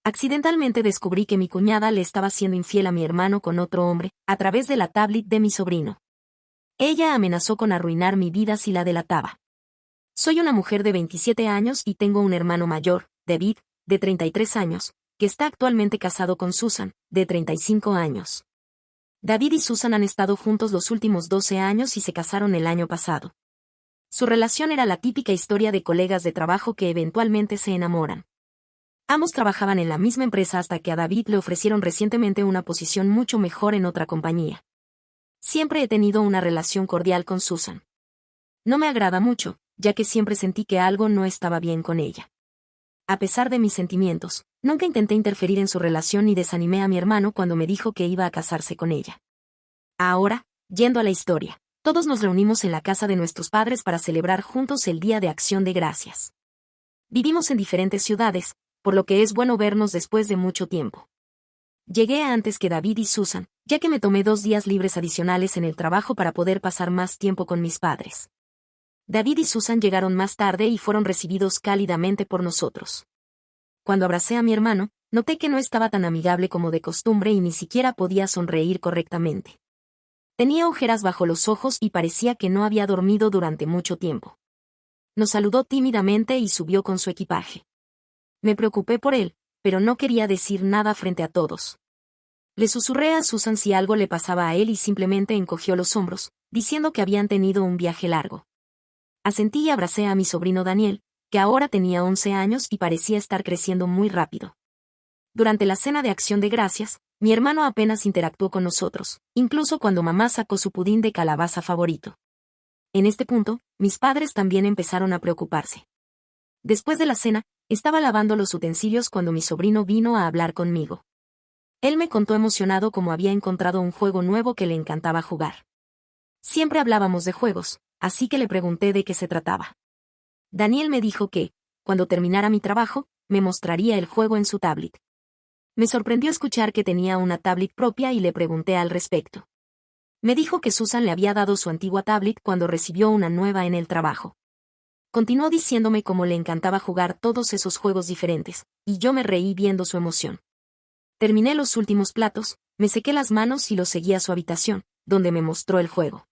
Accidentalmente descubrí que mi cuñada le estaba siendo infiel a mi hermano con otro hombre, a través de la tablet de mi sobrino. Ella amenazó con arruinar mi vida si la delataba. Soy una mujer de 27 años y tengo un hermano mayor, David, de 33 años, que está actualmente casado con Susan, de 35 años. David y Susan han estado juntos los últimos 12 años y se casaron el año pasado. Su relación era la típica historia de colegas de trabajo que eventualmente se enamoran. Ambos trabajaban en la misma empresa hasta que a David le ofrecieron recientemente una posición mucho mejor en otra compañía. Siempre he tenido una relación cordial con Susan. No me agrada mucho, ya que siempre sentí que algo no estaba bien con ella. A pesar de mis sentimientos, nunca intenté interferir en su relación ni desanimé a mi hermano cuando me dijo que iba a casarse con ella. Ahora, yendo a la historia, todos nos reunimos en la casa de nuestros padres para celebrar juntos el Día de Acción de Gracias. Vivimos en diferentes ciudades, por lo que es bueno vernos después de mucho tiempo. Llegué antes que David y Susan, ya que me tomé 2 días libres adicionales en el trabajo para poder pasar más tiempo con mis padres. David y Susan llegaron más tarde y fueron recibidos cálidamente por nosotros. Cuando abracé a mi hermano, noté que no estaba tan amigable como de costumbre y ni siquiera podía sonreír correctamente. Tenía ojeras bajo los ojos y parecía que no había dormido durante mucho tiempo. Nos saludó tímidamente y subió con su equipaje. Me preocupé por él, pero no quería decir nada frente a todos. Le susurré a Susan si algo le pasaba a él y simplemente encogió los hombros, diciendo que habían tenido un viaje largo. Asentí y abracé a mi sobrino Daniel, que ahora tenía 11 años y parecía estar creciendo muy rápido. Durante la cena de Acción de Gracias, mi hermano apenas interactuó con nosotros, incluso cuando mamá sacó su pudín de calabaza favorito. En este punto, mis padres también empezaron a preocuparse. Después de la cena, estaba lavando los utensilios cuando mi sobrino vino a hablar conmigo. Él me contó emocionado cómo había encontrado un juego nuevo que le encantaba jugar. Siempre hablábamos de juegos, así que le pregunté de qué se trataba. Daniel me dijo que, cuando terminara mi trabajo, me mostraría el juego en su tablet. Me sorprendió escuchar que tenía una tablet propia y le pregunté al respecto. Me dijo que Susan le había dado su antigua tablet cuando recibió una nueva en el trabajo. Continuó diciéndome cómo le encantaba jugar todos esos juegos diferentes, y yo me reí viendo su emoción. Terminé los últimos platos, me sequé las manos y lo seguí a su habitación, donde me mostró el juego.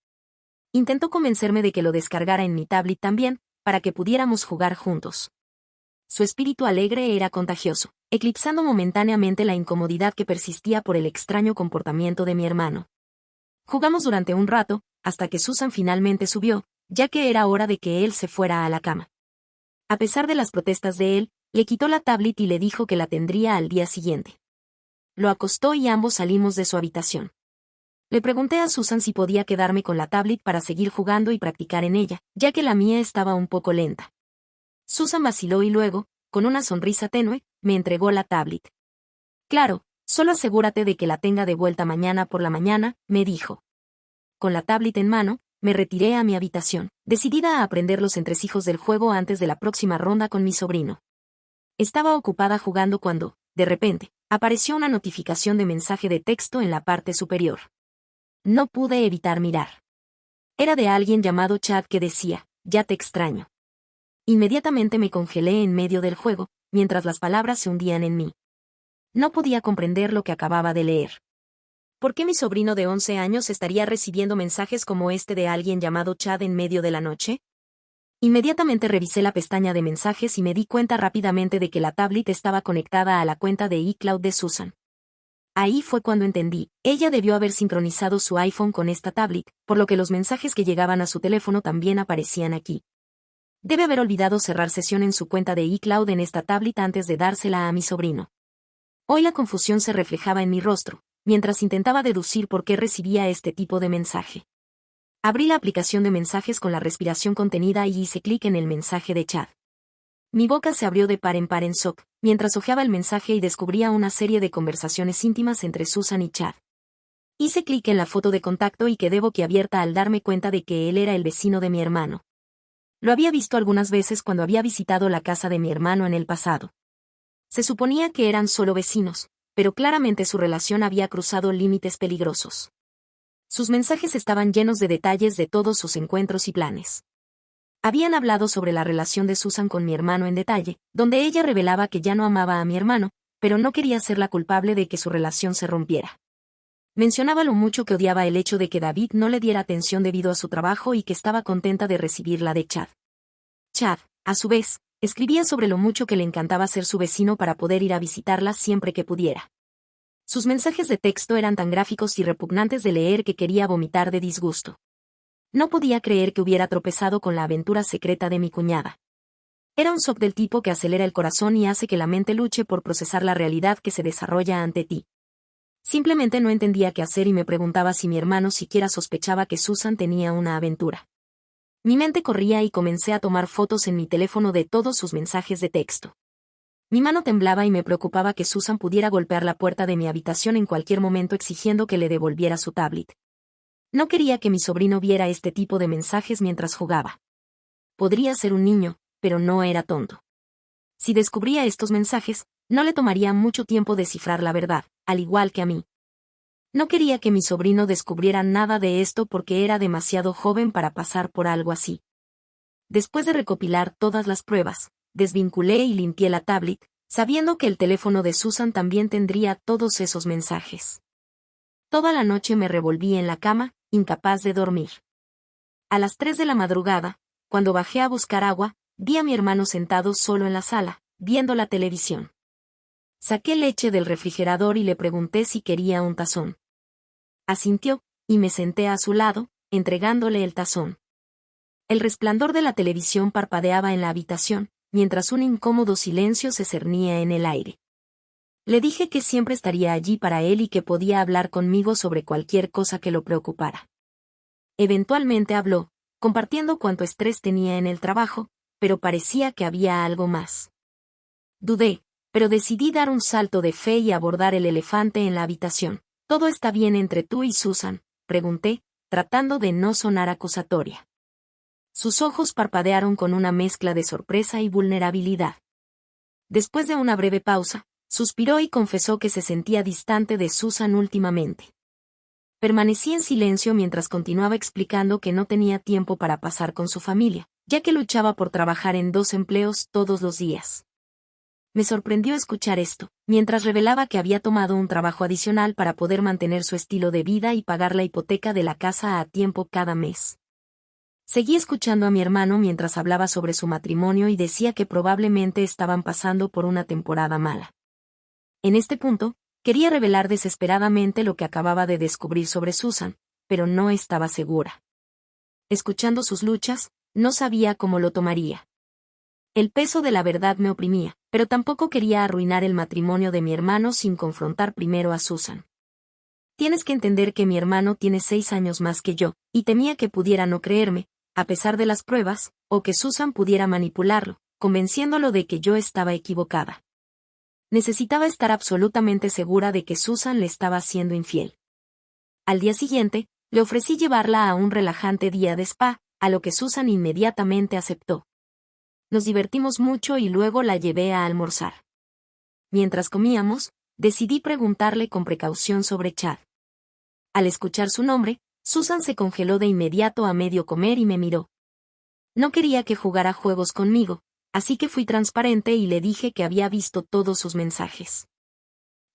Intentó convencerme de que lo descargara en mi tablet también, para que pudiéramos jugar juntos. Su espíritu alegre era contagioso, eclipsando momentáneamente la incomodidad que persistía por el extraño comportamiento de mi hermano. Jugamos durante un rato, hasta que Susan finalmente subió, ya que era hora de que él se fuera a la cama. A pesar de las protestas de él, le quitó la tablet y le dijo que la tendría al día siguiente. Lo acostó y ambos salimos de su habitación. Le pregunté a Susan si podía quedarme con la tablet para seguir jugando y practicar en ella, ya que la mía estaba un poco lenta. Susan vaciló y luego, con una sonrisa tenue, me entregó la tablet. Claro, solo asegúrate de que la tenga de vuelta mañana por la mañana, me dijo. Con la tablet en mano, me retiré a mi habitación, decidida a aprender los entresijos del juego antes de la próxima ronda con mi sobrino. Estaba ocupada jugando cuando, de repente, apareció una notificación de mensaje de texto en la parte superior. No pude evitar mirar. Era de alguien llamado Chad que decía, ya te extraño. Inmediatamente me congelé en medio del juego, mientras las palabras se hundían en mí. No podía comprender lo que acababa de leer. ¿Por qué mi sobrino de 11 años estaría recibiendo mensajes como este de alguien llamado Chad en medio de la noche? Inmediatamente revisé la pestaña de mensajes y me di cuenta rápidamente de que la tablet estaba conectada a la cuenta de iCloud de Susan. Ahí fue cuando entendí, ella debió haber sincronizado su iPhone con esta tablet, por lo que los mensajes que llegaban a su teléfono también aparecían aquí. Debe haber olvidado cerrar sesión en su cuenta de iCloud en esta tablet antes de dársela a mi sobrino. Hoy la confusión se reflejaba en mi rostro, mientras intentaba deducir por qué recibía este tipo de mensaje. Abrí la aplicación de mensajes con la respiración contenida y hice clic en el mensaje de Chad. Mi boca se abrió de par en shock, mientras hojeaba el mensaje y descubría una serie de conversaciones íntimas entre Susan y Chad. Hice clic en la foto de contacto y quedé boquiabierta al darme cuenta de que él era el vecino de mi hermano. Lo había visto algunas veces cuando había visitado la casa de mi hermano en el pasado. Se suponía que eran solo vecinos, pero claramente su relación había cruzado límites peligrosos. Sus mensajes estaban llenos de detalles de todos sus encuentros y planes. Habían hablado sobre la relación de Susan con mi hermano en detalle, donde ella revelaba que ya no amaba a mi hermano, pero no quería ser la culpable de que su relación se rompiera. Mencionaba lo mucho que odiaba el hecho de que David no le diera atención debido a su trabajo y que estaba contenta de recibirla de Chad. Chad, a su vez, escribía sobre lo mucho que le encantaba ser su vecino para poder ir a visitarla siempre que pudiera. Sus mensajes de texto eran tan gráficos y repugnantes de leer que quería vomitar de disgusto. No podía creer que hubiera tropezado con la aventura secreta de mi cuñada. Era un shock del tipo que acelera el corazón y hace que la mente luche por procesar la realidad que se desarrolla ante ti. Simplemente no entendía qué hacer y me preguntaba si mi hermano siquiera sospechaba que Susan tenía una aventura. Mi mente corría y comencé a tomar fotos en mi teléfono de todos sus mensajes de texto. Mi mano temblaba y me preocupaba que Susan pudiera golpear la puerta de mi habitación en cualquier momento exigiendo que le devolviera su tablet. No quería que mi sobrino viera este tipo de mensajes mientras jugaba. Podría ser un niño, pero no era tonto. Si descubría estos mensajes, no le tomaría mucho tiempo descifrar la verdad, al igual que a mí. No quería que mi sobrino descubriera nada de esto porque era demasiado joven para pasar por algo así. Después de recopilar todas las pruebas, desvinculé y limpié la tablet, sabiendo que el teléfono de Susan también tendría todos esos mensajes. Toda la noche me revolví en la cama, incapaz de dormir. A las 3 de la madrugada, cuando bajé a buscar agua, vi a mi hermano sentado solo en la sala, viendo la televisión. Saqué leche del refrigerador y le pregunté si quería un tazón. Asintió, y me senté a su lado, entregándole el tazón. El resplandor de la televisión parpadeaba en la habitación, mientras un incómodo silencio se cernía en el aire. Le dije que siempre estaría allí para él y que podía hablar conmigo sobre cualquier cosa que lo preocupara. Eventualmente habló, compartiendo cuánto estrés tenía en el trabajo, pero parecía que había algo más. Dudé, pero decidí dar un salto de fe y abordar el elefante en la habitación. ¿Todo está bien entre tú y Susan?, pregunté, tratando de no sonar acusatoria. Sus ojos parpadearon con una mezcla de sorpresa y vulnerabilidad. Después de una breve pausa, suspiró y confesó que se sentía distante de Susan últimamente. Permanecí en silencio mientras continuaba explicando que no tenía tiempo para pasar con su familia, ya que luchaba por trabajar en 2 empleos todos los días. Me sorprendió escuchar esto, mientras revelaba que había tomado un trabajo adicional para poder mantener su estilo de vida y pagar la hipoteca de la casa a tiempo cada mes. Seguí escuchando a mi hermano mientras hablaba sobre su matrimonio y decía que probablemente estaban pasando por una temporada mala. En este punto, quería revelar desesperadamente lo que acababa de descubrir sobre Susan, pero no estaba segura. Escuchando sus luchas, no sabía cómo lo tomaría. El peso de la verdad me oprimía, pero tampoco quería arruinar el matrimonio de mi hermano sin confrontar primero a Susan. Tienes que entender que mi hermano tiene 6 años más que yo, y temía que pudiera no creerme, a pesar de las pruebas, o que Susan pudiera manipularlo, convenciéndolo de que yo estaba equivocada. Necesitaba estar absolutamente segura de que Susan le estaba siendo infiel. Al día siguiente, le ofrecí llevarla a un relajante día de spa, a lo que Susan inmediatamente aceptó. Nos divertimos mucho y luego la llevé a almorzar. Mientras comíamos, decidí preguntarle con precaución sobre Chad. Al escuchar su nombre, Susan se congeló de inmediato a medio comer y me miró. No quería que jugara juegos conmigo, así que fui transparente y le dije que había visto todos sus mensajes.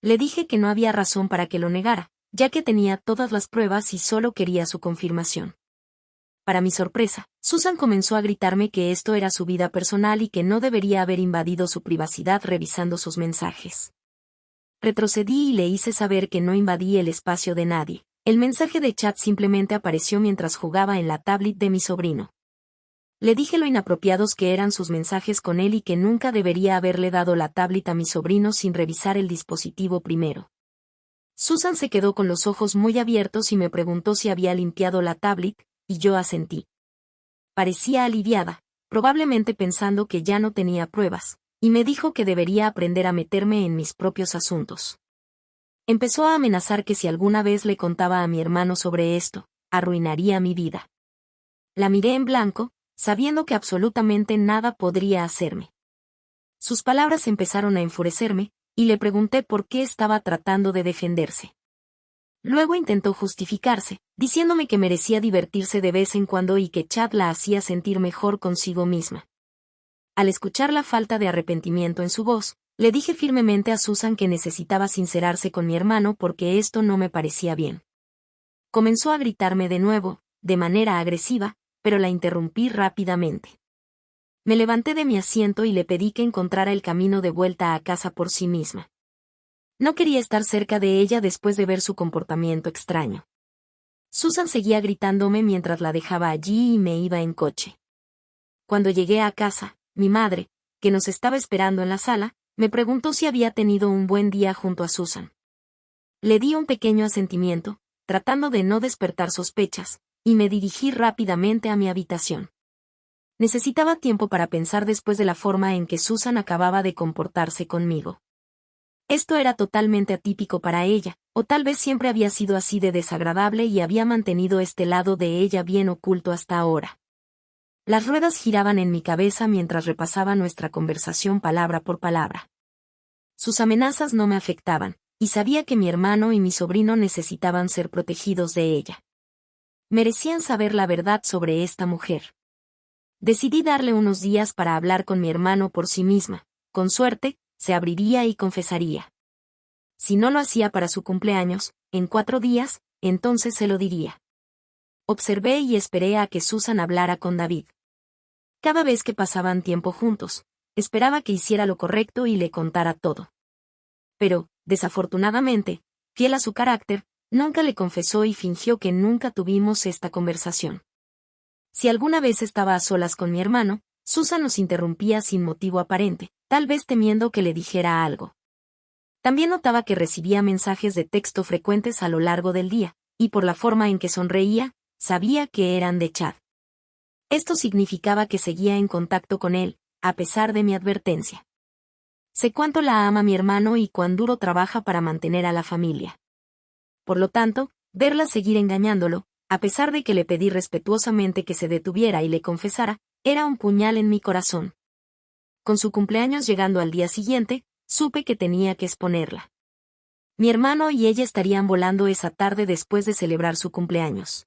Le dije que no había razón para que lo negara, ya que tenía todas las pruebas y solo quería su confirmación. Para mi sorpresa, Susan comenzó a gritarme que esto era su vida personal y que no debería haber invadido su privacidad revisando sus mensajes. Retrocedí y le hice saber que no invadí el espacio de nadie. El mensaje de chat simplemente apareció mientras jugaba en la tablet de mi sobrino. Le dije lo inapropiados que eran sus mensajes con él y que nunca debería haberle dado la tablet a mi sobrino sin revisar el dispositivo primero. Susan se quedó con los ojos muy abiertos y me preguntó si había limpiado la tablet, y yo asentí. Parecía aliviada, probablemente pensando que ya no tenía pruebas, y me dijo que debería aprender a meterme en mis propios asuntos. Empezó a amenazar que si alguna vez le contaba a mi hermano sobre esto, arruinaría mi vida. La miré en blanco, sabiendo que absolutamente nada podría hacerme. Sus palabras empezaron a enfurecerme, y le pregunté por qué estaba tratando de defenderse. Luego intentó justificarse, diciéndome que merecía divertirse de vez en cuando y que Chad la hacía sentir mejor consigo misma. Al escuchar la falta de arrepentimiento en su voz, Le dije firmemente a Susan que necesitaba sincerarse con mi hermano porque esto no me parecía bien. Comenzó a gritarme de nuevo, de manera agresiva, pero la interrumpí rápidamente. Me levanté de mi asiento y le pedí que encontrara el camino de vuelta a casa por sí misma. No quería estar cerca de ella después de ver su comportamiento extraño. Susan seguía gritándome mientras la dejaba allí y me iba en coche. Cuando llegué a casa, mi madre, que nos estaba esperando en la sala, me preguntó si había tenido un buen día junto a Susan. Le di un pequeño asentimiento, tratando de no despertar sospechas, y me dirigí rápidamente a mi habitación. Necesitaba tiempo para pensar después de la forma en que Susan acababa de comportarse conmigo. Esto era totalmente atípico para ella, o tal vez siempre había sido así de desagradable y había mantenido este lado de ella bien oculto hasta ahora. Las ruedas giraban en mi cabeza mientras repasaba nuestra conversación palabra por palabra. Sus amenazas no me afectaban, y sabía que mi hermano y mi sobrino necesitaban ser protegidos de ella. Merecían saber la verdad sobre esta mujer. Decidí darle unos días para hablar con mi hermano por sí misma. Con suerte, se abriría y confesaría. Si no lo hacía para su cumpleaños, en 4 días, entonces se lo diría. Observé y esperé a que Susan hablara con David. Cada vez que pasaban tiempo juntos, esperaba que hiciera lo correcto y le contara todo. Pero, desafortunadamente, fiel a su carácter, nunca le confesó y fingió que nunca tuvimos esta conversación. Si alguna vez estaba a solas con mi hermano, Susan nos interrumpía sin motivo aparente, tal vez temiendo que le dijera algo. También notaba que recibía mensajes de texto frecuentes a lo largo del día, y por la forma en que sonreía, sabía que eran de Chad. Esto significaba que seguía en contacto con él, a pesar de mi advertencia. Sé cuánto la ama mi hermano y cuán duro trabaja para mantener a la familia. Por lo tanto, verla seguir engañándolo, a pesar de que le pedí respetuosamente que se detuviera y le confesara, era un puñal en mi corazón. Con su cumpleaños llegando al día siguiente, supe que tenía que exponerla. Mi hermano y ella estarían volando esa tarde después de celebrar su cumpleaños.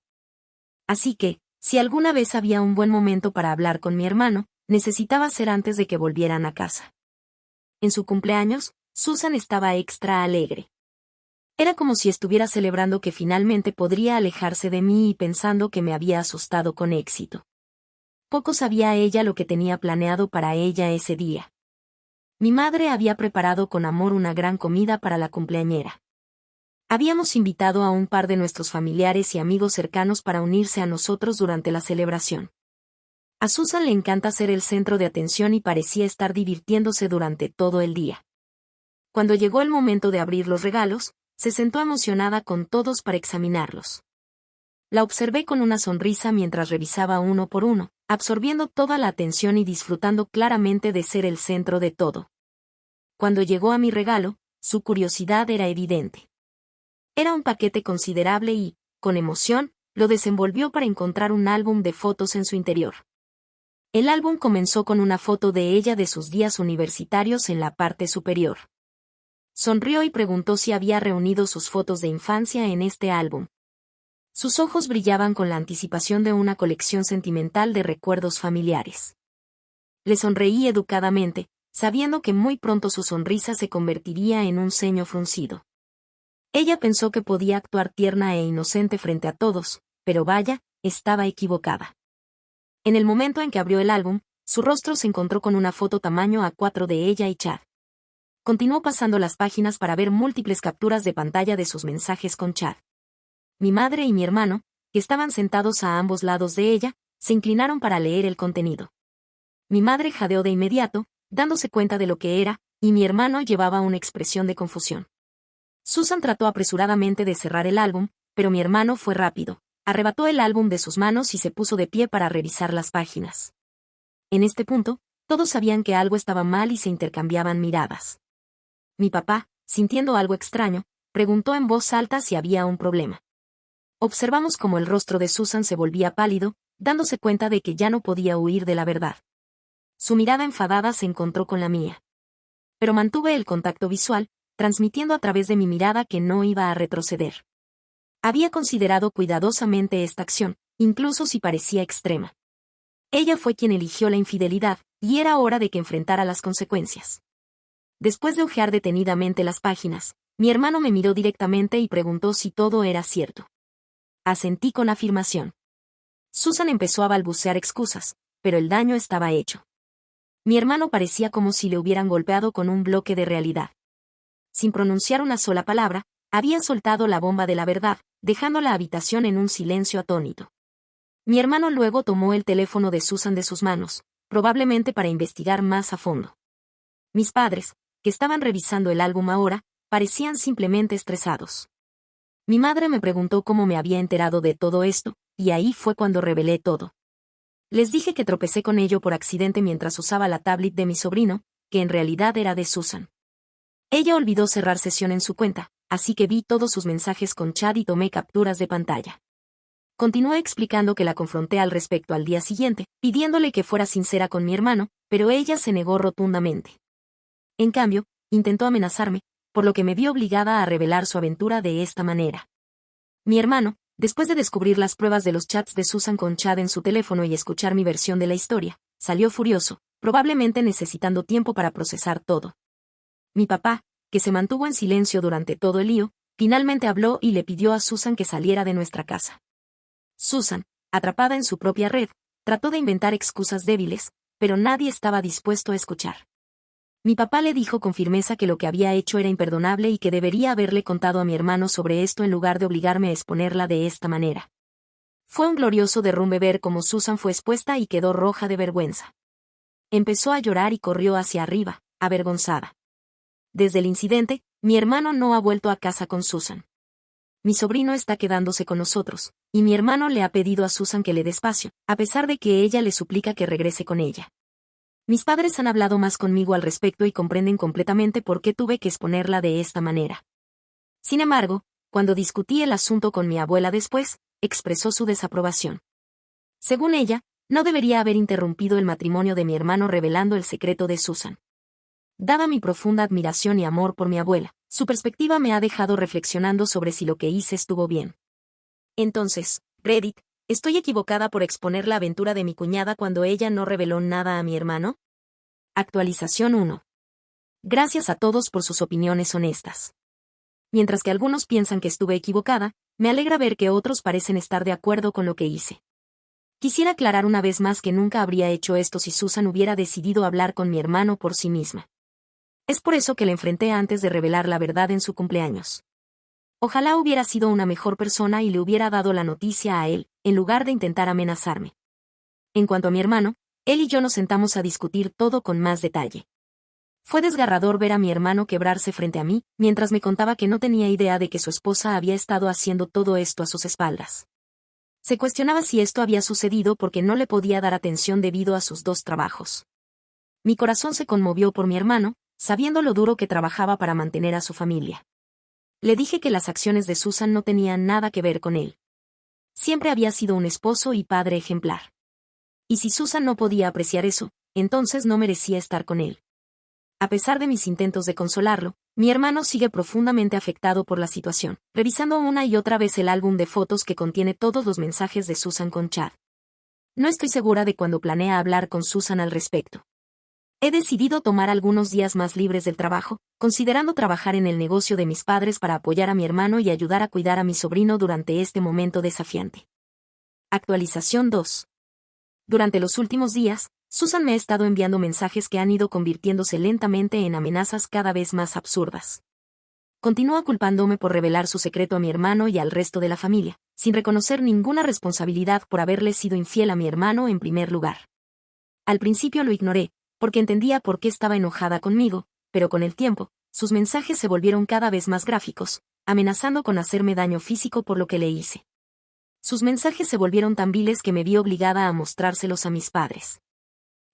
Así que, si alguna vez había un buen momento para hablar con mi hermano, necesitaba ser antes de que volvieran a casa. En su cumpleaños, Susan estaba extra alegre. Era como si estuviera celebrando que finalmente podría alejarse de mí y pensando que me había asustado con éxito. Poco sabía ella lo que tenía planeado para ella ese día. Mi madre había preparado con amor una gran comida para la cumpleañera. Habíamos invitado a un par de nuestros familiares y amigos cercanos para unirse a nosotros durante la celebración. A Susan le encanta ser el centro de atención y parecía estar divirtiéndose durante todo el día. Cuando llegó el momento de abrir los regalos, se sentó emocionada con todos para examinarlos. La observé con una sonrisa mientras revisaba uno por uno, absorbiendo toda la atención y disfrutando claramente de ser el centro de todo. Cuando llegó a mi regalo, su curiosidad era evidente. Era un paquete considerable y, con emoción, lo desenvolvió para encontrar un álbum de fotos en su interior. El álbum comenzó con una foto de ella de sus días universitarios en la parte superior. Sonrió y preguntó si había reunido sus fotos de infancia en este álbum. Sus ojos brillaban con la anticipación de una colección sentimental de recuerdos familiares. Le sonreí educadamente, sabiendo que muy pronto su sonrisa se convertiría en un ceño fruncido. Ella pensó que podía actuar tierna e inocente frente a todos, pero vaya, estaba equivocada. En el momento en que abrió el álbum, su rostro se encontró con una foto tamaño A4 de ella y Chad. Continuó pasando las páginas para ver múltiples capturas de pantalla de sus mensajes con Chad. Mi madre y mi hermano, que estaban sentados a ambos lados de ella, se inclinaron para leer el contenido. Mi madre jadeó de inmediato, dándose cuenta de lo que era, y mi hermano llevaba una expresión de confusión. Susan trató apresuradamente de cerrar el álbum, pero mi hermano fue rápido. Arrebató el álbum de sus manos y se puso de pie para revisar las páginas. En este punto, todos sabían que algo estaba mal y se intercambiaban miradas. Mi papá, sintiendo algo extraño, preguntó en voz alta si había un problema. Observamos cómo el rostro de Susan se volvía pálido, dándose cuenta de que ya no podía huir de la verdad. Su mirada enfadada se encontró con la mía. Pero mantuve el contacto visual, transmitiendo a través de mi mirada que no iba a retroceder. Había considerado cuidadosamente esta acción, incluso si parecía extrema. Ella fue quien eligió la infidelidad, y era hora de que enfrentara las consecuencias. Después de hojear detenidamente las páginas, mi hermano me miró directamente y preguntó si todo era cierto. Asentí con afirmación. Susan empezó a balbucear excusas, pero el daño estaba hecho. Mi hermano parecía como si le hubieran golpeado con un bloque de realidad. Sin pronunciar una sola palabra, había soltado la bomba de la verdad, dejando la habitación en un silencio atónito. Mi hermano luego tomó el teléfono de Susan de sus manos, probablemente para investigar más a fondo. Mis padres, que estaban revisando el álbum ahora, parecían simplemente estresados. Mi madre me preguntó cómo me había enterado de todo esto, y ahí fue cuando revelé todo. Les dije que tropecé con ello por accidente mientras usaba la tablet de mi sobrino, que en realidad era de Susan. Ella olvidó cerrar sesión en su cuenta, así que vi todos sus mensajes con Chad y tomé capturas de pantalla. Continué explicando que la confronté al respecto al día siguiente, pidiéndole que fuera sincera con mi hermano, pero ella se negó rotundamente. En cambio, intentó amenazarme, por lo que me vi obligada a revelar su aventura de esta manera. Mi hermano, después de descubrir las pruebas de los chats de Susan con Chad en su teléfono y escuchar mi versión de la historia, salió furioso, probablemente necesitando tiempo para procesar todo. Mi papá, que se mantuvo en silencio durante todo el lío, finalmente habló y le pidió a Susan que saliera de nuestra casa. Susan, atrapada en su propia red, trató de inventar excusas débiles, pero nadie estaba dispuesto a escuchar. Mi papá le dijo con firmeza que lo que había hecho era imperdonable y que debería haberle contado a mi hermano sobre esto en lugar de obligarme a exponerla de esta manera. Fue un glorioso derrumbe ver cómo Susan fue expuesta y quedó roja de vergüenza. Empezó a llorar y corrió hacia arriba, avergonzada. Desde el incidente, mi hermano no ha vuelto a casa con Susan. Mi sobrino está quedándose con nosotros, y mi hermano le ha pedido a Susan que le dé espacio, a pesar de que ella le suplica que regrese con ella. Mis padres han hablado más conmigo al respecto y comprenden completamente por qué tuve que exponerla de esta manera. Sin embargo, cuando discutí el asunto con mi abuela después, expresó su desaprobación. Según ella, no debería haber interrumpido el matrimonio de mi hermano revelando el secreto de Susan. Dada mi profunda admiración y amor por mi abuela, su perspectiva me ha dejado reflexionando sobre si lo que hice estuvo bien. Entonces, Reddit, ¿estoy equivocada por exponer la aventura de mi cuñada cuando ella no reveló nada a mi hermano? Actualización 1. Gracias a todos por sus opiniones honestas. Mientras que algunos piensan que estuve equivocada, me alegra ver que otros parecen estar de acuerdo con lo que hice. Quisiera aclarar una vez más que nunca habría hecho esto si Susan hubiera decidido hablar con mi hermano por sí misma. Es por eso que le enfrenté antes de revelar la verdad en su cumpleaños. Ojalá hubiera sido una mejor persona y le hubiera dado la noticia a él, en lugar de intentar amenazarme. En cuanto a mi hermano, él y yo nos sentamos a discutir todo con más detalle. Fue desgarrador ver a mi hermano quebrarse frente a mí, mientras me contaba que no tenía idea de que su esposa había estado haciendo todo esto a sus espaldas. Se cuestionaba si esto había sucedido porque no le podía dar atención debido a sus 2 trabajos. Mi corazón se conmovió por mi hermano, sabiendo lo duro que trabajaba para mantener a su familia. Le dije que las acciones de Susan no tenían nada que ver con él. Siempre había sido un esposo y padre ejemplar. Y si Susan no podía apreciar eso, entonces no merecía estar con él. A pesar de mis intentos de consolarlo, mi hermano sigue profundamente afectado por la situación, revisando una y otra vez el álbum de fotos que contiene todos los mensajes de Susan con Chad. No estoy segura de cuándo planea hablar con Susan al respecto. He decidido tomar algunos días más libres del trabajo, considerando trabajar en el negocio de mis padres para apoyar a mi hermano y ayudar a cuidar a mi sobrino durante este momento desafiante. Actualización 2. Durante los últimos días, Susan me ha estado enviando mensajes que han ido convirtiéndose lentamente en amenazas cada vez más absurdas. Continúa culpándome por revelar su secreto a mi hermano y al resto de la familia, sin reconocer ninguna responsabilidad por haberle sido infiel a mi hermano en primer lugar. Al principio lo ignoré, porque entendía por qué estaba enojada conmigo, pero con el tiempo, sus mensajes se volvieron cada vez más gráficos, amenazando con hacerme daño físico por lo que le hice. Sus mensajes se volvieron tan viles que me vi obligada a mostrárselos a mis padres.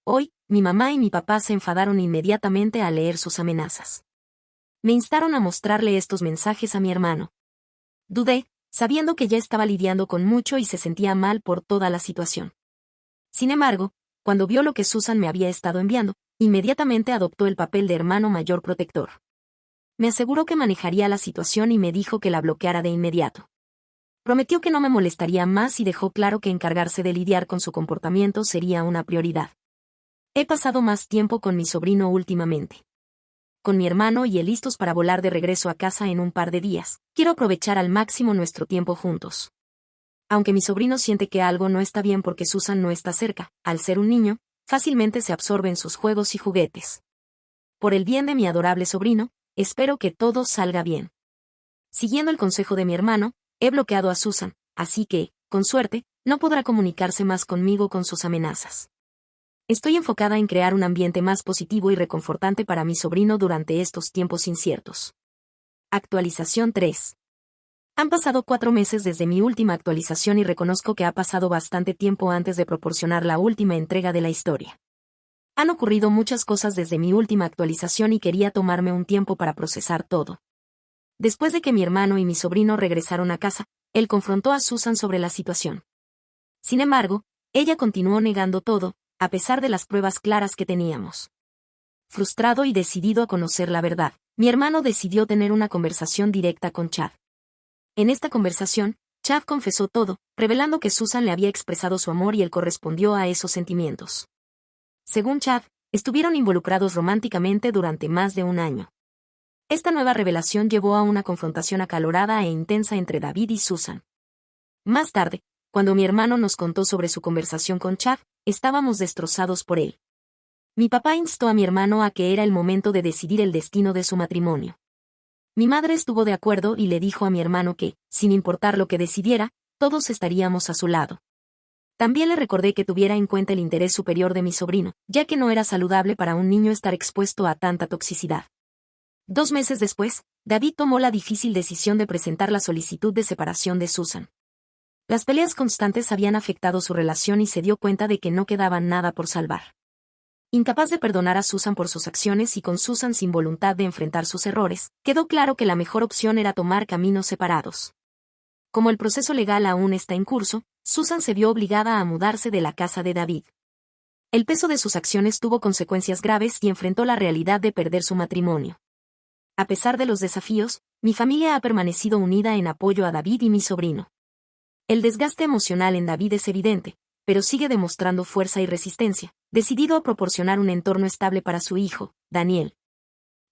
Hoy, mi mamá y mi papá se enfadaron inmediatamente al leer sus amenazas. Me instaron a mostrarle estos mensajes a mi hermano. Dudé, sabiendo que ya estaba lidiando con mucho y se sentía mal por toda la situación. Sin embargo, cuando vio lo que Susan me había estado enviando, inmediatamente adoptó el papel de hermano mayor protector. Me aseguró que manejaría la situación y me dijo que la bloqueara de inmediato. Prometió que no me molestaría más y dejó claro que encargarse de lidiar con su comportamiento sería una prioridad. He pasado más tiempo con mi sobrino últimamente. con mi hermano y él listos para volar de regreso a casa en un par de días. Quiero aprovechar al máximo nuestro tiempo juntos. Aunque mi sobrino siente que algo no está bien porque Susan no está cerca, al ser un niño, fácilmente se absorbe en sus juegos y juguetes. Por el bien de mi adorable sobrino, espero que todo salga bien. Siguiendo el consejo de mi hermano, he bloqueado a Susan, así que, con suerte, no podrá comunicarse más conmigo con sus amenazas. Estoy enfocada en crear un ambiente más positivo y reconfortante para mi sobrino durante estos tiempos inciertos. Actualización 3. Han pasado 4 meses desde mi última actualización y reconozco que ha pasado bastante tiempo antes de proporcionar la última entrega de la historia. Han ocurrido muchas cosas desde mi última actualización y quería tomarme un tiempo para procesar todo. Después de que mi hermano y mi sobrino regresaron a casa, él confrontó a Susan sobre la situación. Sin embargo, ella continuó negando todo, a pesar de las pruebas claras que teníamos. Frustrado y decidido a conocer la verdad, mi hermano decidió tener una conversación directa con Chad. En esta conversación, Chad confesó todo, revelando que Susan le había expresado su amor y él correspondió a esos sentimientos. Según Chad, estuvieron involucrados románticamente durante más de un año. Esta nueva revelación llevó a una confrontación acalorada e intensa entre David y Susan. Más tarde, cuando mi hermano nos contó sobre su conversación con Chad, estábamos destrozados por él. Mi papá instó a mi hermano a que era el momento de decidir el destino de su matrimonio. Mi madre estuvo de acuerdo y le dijo a mi hermano que, sin importar lo que decidiera, todos estaríamos a su lado. También le recordé que tuviera en cuenta el interés superior de mi sobrino, ya que no era saludable para un niño estar expuesto a tanta toxicidad. 2 meses después, David tomó la difícil decisión de presentar la solicitud de separación de Susan. Las peleas constantes habían afectado su relación y se dio cuenta de que no quedaba nada por salvar. Incapaz de perdonar a Susan por sus acciones y con Susan sin voluntad de enfrentar sus errores, quedó claro que la mejor opción era tomar caminos separados. Como el proceso legal aún está en curso, Susan se vio obligada a mudarse de la casa de David. El peso de sus acciones tuvo consecuencias graves y enfrentó la realidad de perder su matrimonio. A pesar de los desafíos, mi familia ha permanecido unida en apoyo a David y mi sobrino. El desgaste emocional en David es evidente, pero sigue demostrando fuerza y resistencia, decidido a proporcionar un entorno estable para su hijo, Daniel.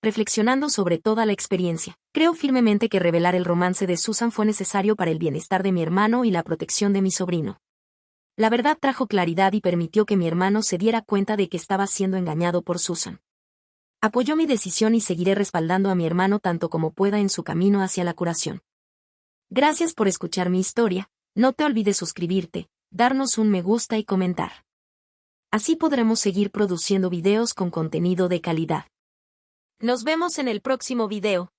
Reflexionando sobre toda la experiencia, creo firmemente que revelar el romance de Susan fue necesario para el bienestar de mi hermano y la protección de mi sobrino. La verdad trajo claridad y permitió que mi hermano se diera cuenta de que estaba siendo engañado por Susan. Apoyó mi decisión y seguiré respaldando a mi hermano tanto como pueda en su camino hacia la curación. Gracias por escuchar mi historia, no te olvides suscribirte, darnos un me gusta y comentar. Así podremos seguir produciendo videos con contenido de calidad. Nos vemos en el próximo video.